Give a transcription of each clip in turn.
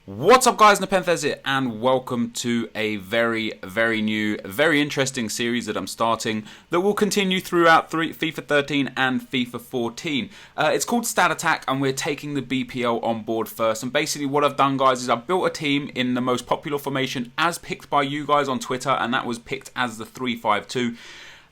What's up guys, NepentheZ here, and welcome to a very new, very interesting series that I'm starting that will continue throughout FIFA 13 and FIFA 14. It's called Stat Attack, and we're taking the BPL on board first. And basically what I've done, guys, is I've built a team in the most popular formation as picked by you guys on Twitter, and that was picked as the 3-5-2.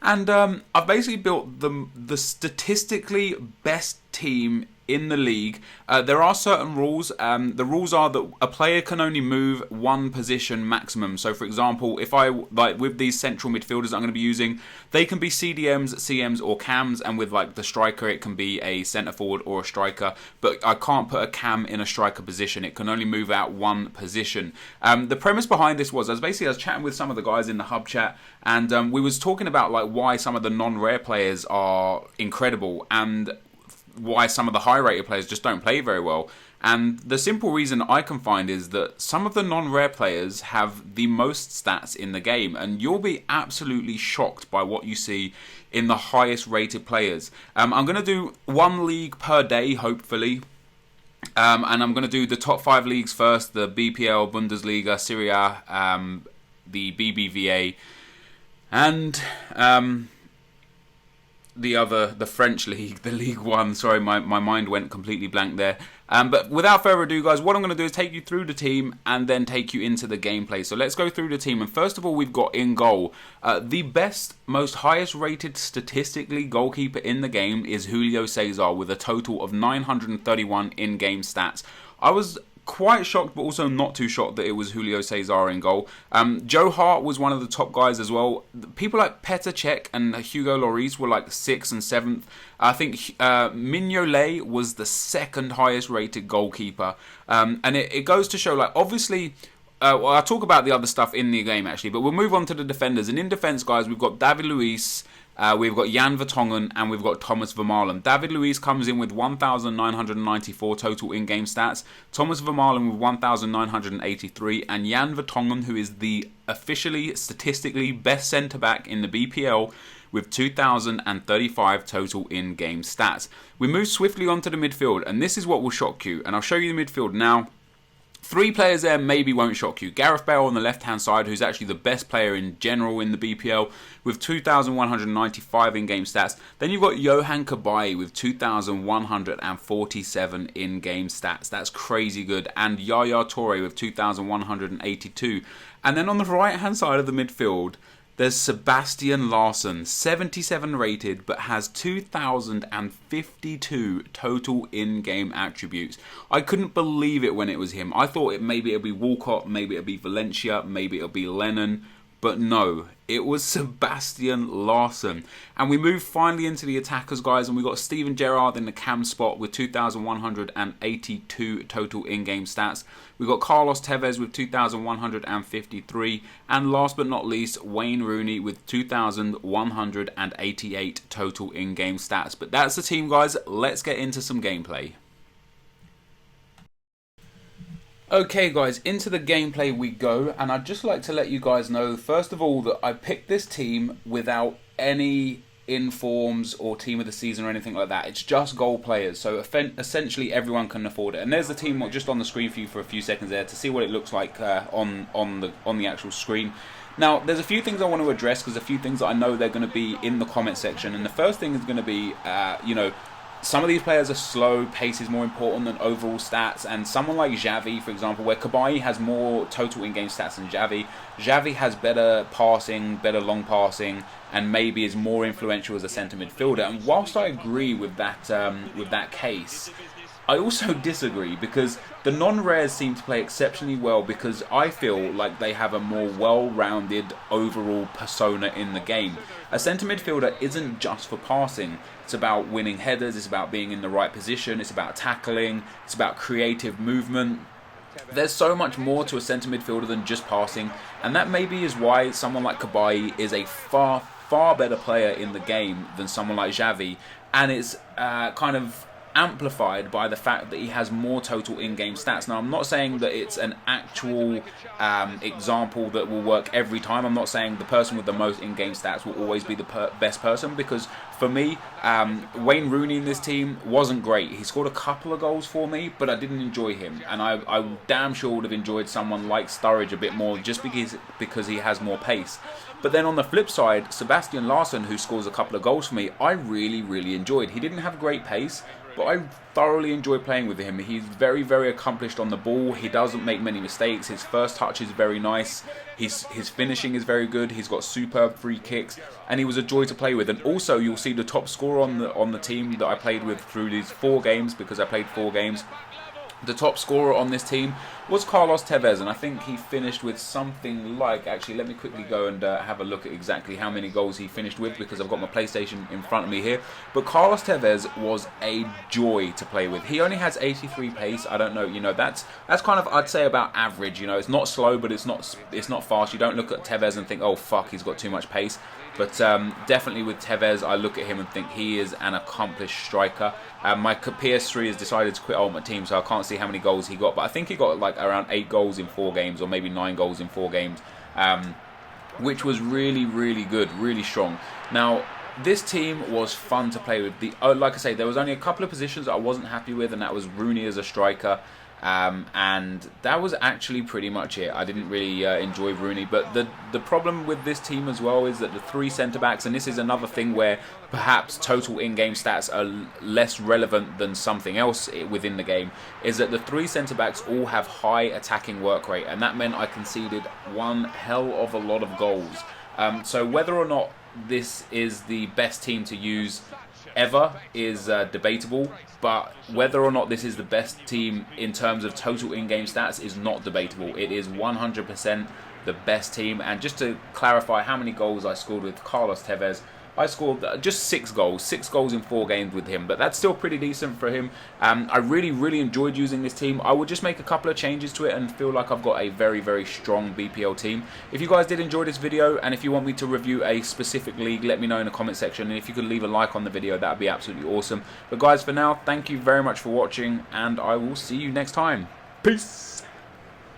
And I've basically built the statistically best team in the league. There are certain rules. The rules are that a player can only move one position maximum. So for example, if I, like with these central midfielders I'm going to be using, they can be CDMs, CMs or cams, and with like the striker it can be a centre forward or a striker, but I can't put a cam in a striker position. It can only move out one position. The premise behind this was, I was chatting with some of the guys in the hub chat, and we was talking about like why some of the non-rare players are incredible and why some of the high-rated players just don't play very well. And the simple reason I can find is that some of the non-rare players have the most stats in the game, and you'll be absolutely shocked by what you see in the highest rated players. I'm going to do one league per day, hopefully. And I'm going to do the top 5 leagues first: the BPL, Bundesliga, Serie A, the BBVA, and the French league, the League One. Sorry, my mind went completely blank there. But without further ado, guys, what I'm going to do is take you through the team and then take you into the gameplay. So let's go through the team. And first of all, we've got in goal. The best, most highest rated statistically goalkeeper in the game is Julio Cesar with a total of 931 in-game stats. I was quite shocked, but also not too shocked that it was Julio Cesar in goal. Joe Hart was one of the top guys as well. People like Petr Cech and Hugo Lloris were like 6th and 7th. I think Mignolet was the second highest rated goalkeeper. And it goes to show, like, obviously, well, I'll talk about the other stuff in the game actually, but we'll move on to the defenders. And in defence, guys, we've got David Luiz, we've got Jan Vertonghen, and we've got Thomas Vermaelen. David Luiz comes in with 1,994 total in-game stats. Thomas Vermaelen with 1,983. And Jan Vertonghen, who is the officially, statistically best centre-back in the BPL, with 2,035 total in-game stats. We move swiftly onto the midfield, and this is what will shock you. And I'll show you the midfield now. 3 players there maybe won't shock you. Gareth Bale on the left-hand side, who's actually the best player in general in the BPL, with 2,195 in-game stats. Then you've got Yohan Cabaye with 2,147 in-game stats. That's crazy good. And Yaya Toure with 2,182. And then on the right-hand side of the midfield, there's Sebastian Larsson, 77 rated, but has 2,052 total in-game attributes. I couldn't believe it when it was him. I thought maybe it'd be Walcott, maybe it'd be Valencia, maybe it'd be Lennon. But no, it was Sebastian Larsson. And we move finally into the attackers, guys, and we got Steven Gerrard in the cam spot with 2,182 total in-game stats. We've got Carlos Tevez with 2,153. And last but not least, Wayne Rooney with 2,188 total in-game stats. But that's the team, guys. Let's get into some gameplay. Okay guys, into the gameplay we go, and I'd just like to let you guys know, first of all, that I picked this team without any informs or team of the season or anything like that. It's just goal players, so essentially everyone can afford it. And there's the team just on the screen for you for a few seconds there to see what it looks like on the actual screen. Now, there's a few things I want to address, because a few things that I know they're going to be in the comment section, and the first thing is going to be, some of these players are slow, pace is more important than overall stats, and someone like Xavi, for example, where Cabaye has more total in-game stats than Xavi. Xavi has better passing, better long passing, and maybe is more influential as a centre midfielder. And whilst I agree with that case, I also disagree, because the non-rares seem to play exceptionally well, because I feel like they have a more well-rounded overall persona in the game. A centre midfielder isn't just for passing. It's about winning headers, it's about being in the right position, it's about tackling, it's about creative movement. There's so much more to a centre midfielder than just passing, and that maybe is why someone like Cabaye is a far better player in the game than someone like Xavi, and it's kind of amplified by the fact that he has more total in-game stats. Now, I'm not saying that it's an actual example that will work every time. I'm not saying the person with the most in-game stats will always be the best person, because for me, Wayne Rooney in this team wasn't great. He scored a couple of goals for me, but I didn't enjoy him, and I damn sure would have enjoyed someone like Sturridge a bit more, just because he has more pace. But then on the flip side, Sebastian Larsson, who scores a couple of goals for me, I really enjoyed. He didn't have great pace, but I thoroughly enjoy playing with him. He's very accomplished on the ball. He doesn't make many mistakes. His first touch is very nice. His finishing is very good. He's got superb free kicks, and he was a joy to play with. And also, you'll see the top scorer on the team that I played with through these 4 games, because I played 4 games. The top scorer on this team was Carlos Tevez, and I think he finished with something like, actually let me quickly go and have a look at exactly how many goals he finished with, because I've got my PlayStation in front of me here. But Carlos Tevez was a joy to play with. He only has 83 pace. I don't know, you know, that's kind of, I'd say, about average. You know, it's not slow, but it's not fast. You don't look at Tevez and think, oh fuck, he's got too much pace. But definitely with Tevez, I look at him and think he is an accomplished striker. My PS3 has decided to quit Ultimate Team, so I can't see how many goals he got. But I think he got like around 8 goals in 4 games, or maybe 9 goals in 4 games, which was really good, really strong. Now, this team was fun to play with. Like I say, there was only a couple of positions that I wasn't happy with, and that was Rooney as a striker. And that was actually pretty much it. I didn't really enjoy Rooney, but the problem with this team as well is that the 3 centre-backs, and this is another thing where perhaps total in-game stats are less relevant than something else within the game, is that the 3 centre-backs all have high attacking work rate, and that meant I conceded one hell of a lot of goals. So whether or not this is the best team to use ever is debatable, but whether or not this is the best team in terms of total in-game stats is not debatable. It is 100% the best team. And just to clarify how many goals I scored with Carlos Tevez, I scored just 6 goals in 4 games with him, but that's still pretty decent for him. I really enjoyed using this team. I will just make a couple of changes to it and feel like I've got a very strong BPL team. If you guys did enjoy this video, and if you want me to review a specific league, let me know in the comment section, and if you could leave a like on the video, that would be absolutely awesome. But guys, for now, thank you very much for watching, and I will see you next time. Peace!